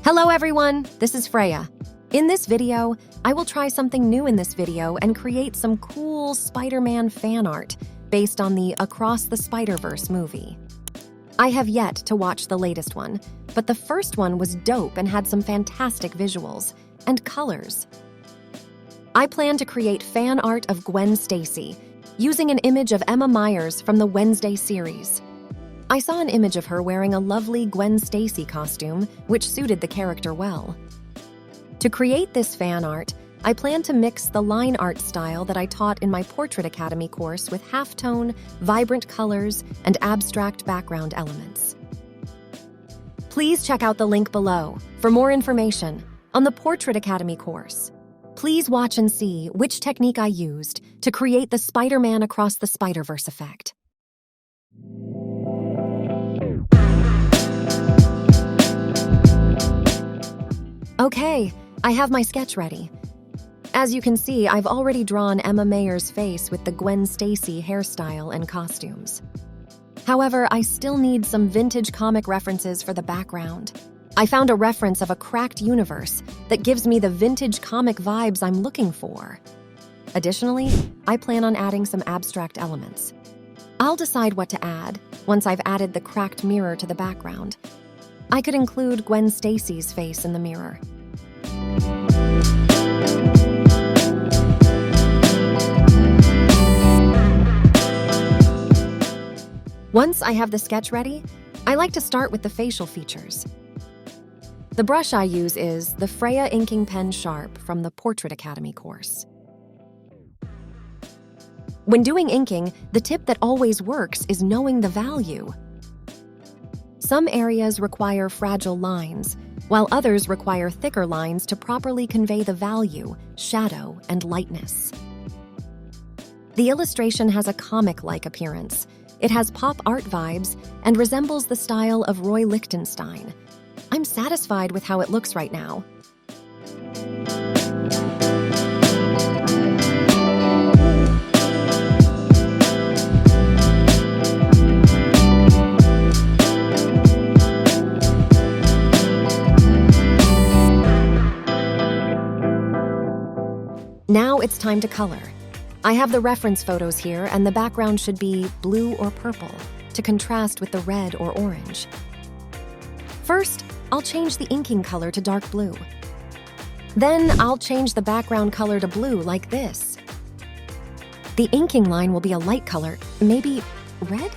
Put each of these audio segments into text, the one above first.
Hello everyone, this is Freya. In this video, I will try something new in this video and create some cool Spider-Man fan art based on the Across the Spider-Verse movie. I have yet to watch the latest one, but the first one was dope and had some fantastic visuals and colors. I plan to create fan art of Gwen Stacy using an image of Emma Myers from the Wednesday series. I saw an image of her wearing a lovely Gwen Stacy costume, which suited the character well. To create this fan art, I plan to mix the line art style that I taught in my Portrait Academy course with halftone, vibrant colors, and abstract background elements. Please check out the link below for more information on the Portrait Academy course. Please watch and see which technique I used to create the Spider-Man Across the Spider-Verse effect. Okay, I have my sketch ready. As you can see, I've already drawn Emma Myers' face with the Gwen Stacy hairstyle and costumes. However, I still need some vintage comic references for the background. I found a reference of a cracked universe that gives me the vintage comic vibes I'm looking for. Additionally, I plan on adding some abstract elements. I'll decide what to add once I've added the cracked mirror to the background. I could include Gwen Stacy's face in the mirror. Once I have the sketch ready, I like to start with the facial features. The brush I use is the Freya Inking Pen Sharp from the Portrait Academy course. When doing inking, the tip that always works is knowing the value. Some areas require fragile lines, while others require thicker lines to properly convey the value, shadow, and lightness. The illustration has a comic-like appearance. It has pop art vibes and resembles the style of Roy Lichtenstein. I'm satisfied with how it looks right now. Now it's time to color. I have the reference photos here, and the background should be blue or purple to contrast with the red or orange. First, I'll change the inking color to dark blue. Then I'll change the background color to blue like this. The inking line will be a light color, maybe red?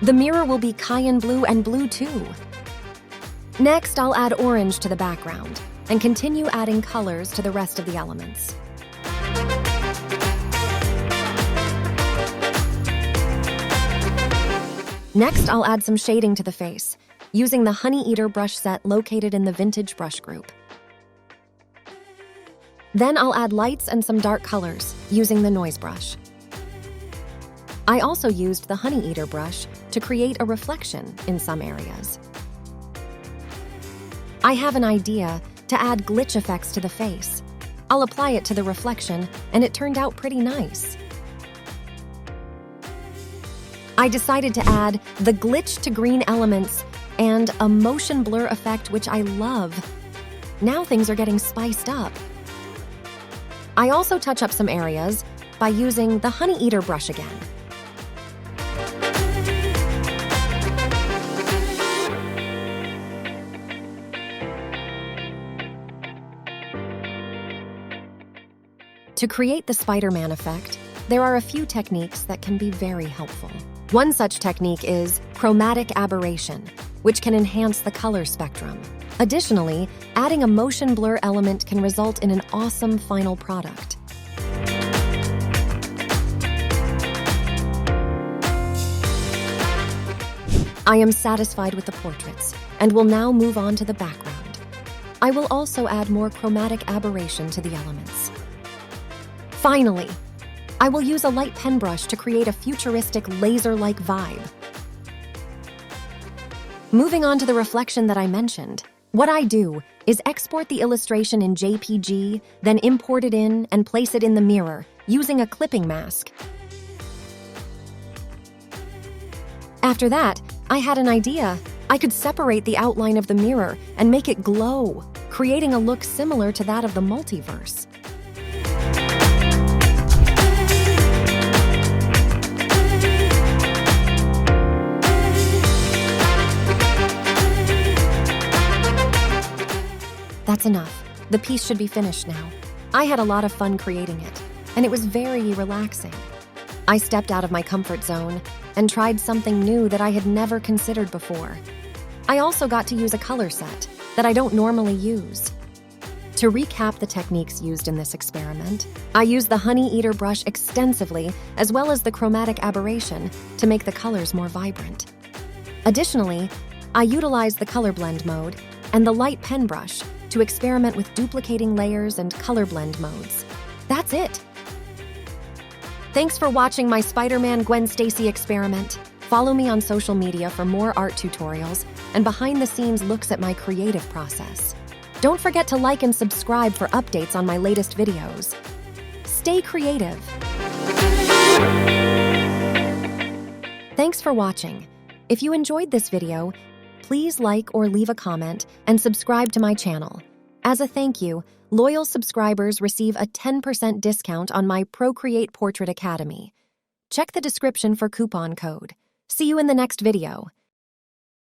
The mirror will be cayenne blue and blue too. Next, I'll add orange to the background and continue adding colors to the rest of the elements. Next, I'll add some shading to the face, using the Honey Eater brush set located in the Vintage Brush group. Then I'll add lights and some dark colors, using the Noise brush. I also used the Honey Eater brush to create a reflection in some areas. I have an idea to add glitch effects to the face. I'll apply it to the reflection, and it turned out pretty nice. I decided to add the glitch to green elements and a motion blur effect, which I love. Now things are getting spiced up. I also touch up some areas by using the Honey Eater brush again. To create the Spider-Man effect, there are a few techniques that can be very helpful. One such technique is chromatic aberration, which can enhance the color spectrum. Additionally, adding a motion blur element can result in an awesome final product. I am satisfied with the portraits and will now move on to the background. I will also add more chromatic aberration to the elements. Finally, I will use a light pen brush to create a futuristic laser-like vibe. Moving on to the reflection that I mentioned, what I do is export the illustration in JPG, then import it in and place it in the mirror using a clipping mask. After that, I had an idea. I could separate the outline of the mirror and make it glow, creating a look similar to that of the multiverse. That's enough. The piece should be finished now. I had a lot of fun creating it, and it was very relaxing. I stepped out of my comfort zone and tried something new that I had never considered before. I also got to use a color set that I don't normally use. To recap the techniques used in this experiment, I used the honey eater brush extensively, as well as the chromatic aberration to make the colors more vibrant. Additionally, I utilized the color blend mode and the light pen brush to experiment with duplicating layers and color blend modes. That's it. Thanks for watching my Spider-Man Gwen Stacy experiment. Follow me on social media for more art tutorials and behind-the-scenes looks at my creative process. Don't forget to like and subscribe for updates on my latest videos. Stay creative. Thanks for watching. If you enjoyed this video, please like or leave a comment and subscribe to my channel. As a thank you, loyal subscribers receive a 10% discount on my Procreate Portrait Academy. Check the description for coupon code. See you in the next video.